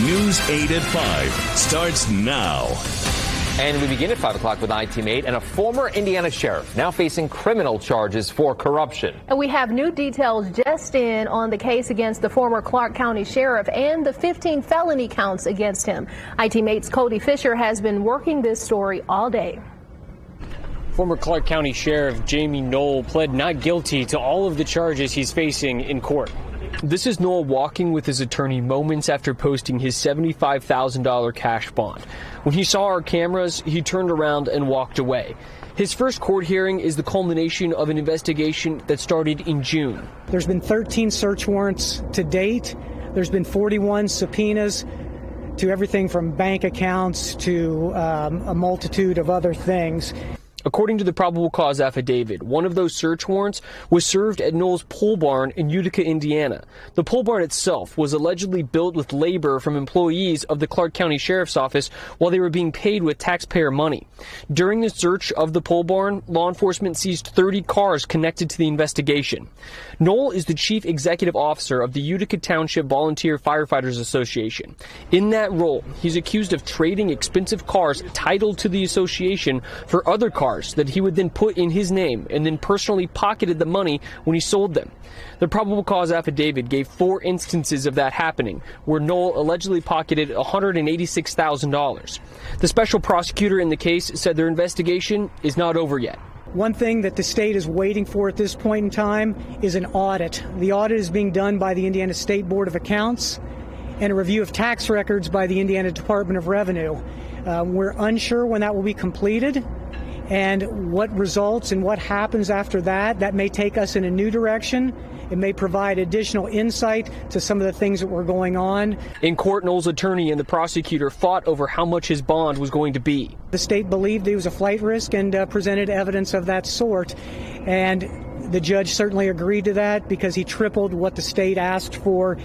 News 8 at 5 starts now. And we begin at 5 o'clock with iTeam8 and a former Indiana sheriff now facing criminal charges for corruption. And we have new details just in on the case against the former Clark County sheriff and the 15 felony counts against him. iTeam8's Cody Fisher has been working this story all day. Former Clark County Sheriff Jamie Knoll pled not guilty to all of the charges he's facing in court. This is Knoll walking with his attorney moments after posting his $75,000 cash bond. When he saw our cameras, he turned around and walked away. His first court hearing is the culmination of an investigation that started in June. There's been 13 search warrants to date. There's been 41 subpoenas to everything from bank accounts to a multitude of other things. According to the probable cause affidavit, one of those search warrants was served at Knoll's pole barn in Utica, Indiana. The pole barn itself was allegedly built with labor from employees of the Clark County Sheriff's Office while they were being paid with taxpayer money. During the search of the pole barn, law enforcement seized 30 cars connected to the investigation. Knoll is the chief executive officer of the Utica Township Volunteer Firefighters Association. In that role, he's accused of trading expensive cars titled to the association for other cars that he would then put in his name and then personally pocketed the money when he sold them. The probable cause affidavit gave 4 instances of that happening, where Knoll allegedly pocketed $186,000. The special prosecutor in the case said their investigation is not over yet. One thing that the state is waiting for at this point in time is an audit. The audit is being done by the Indiana State Board of Accounts and a review of tax records by the Indiana Department of Revenue. We're unsure when that will be completed. And what results and what happens after that may take us in a new direction. It may provide additional insight to some of the things that were going on. In court, Knoll's attorney and the prosecutor fought over how much his bond was going to be. The state believed he was a flight risk and presented evidence of that sort. And the judge certainly agreed to that because he tripled what the state asked for.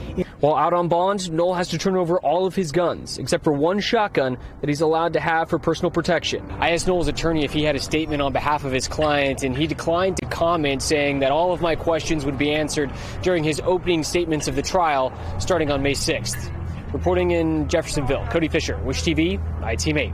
While out on bond, Knoll has to turn over all of his guns, except for one shotgun that he's allowed to have for personal protection. I asked Knoll's attorney if he had a statement on behalf of his client, and he declined to comment, saying that all of my questions would be answered during his opening statements of the trial, starting on May 6th. Reporting in Jeffersonville, Cody Fisher, Wish TV, iTeam8.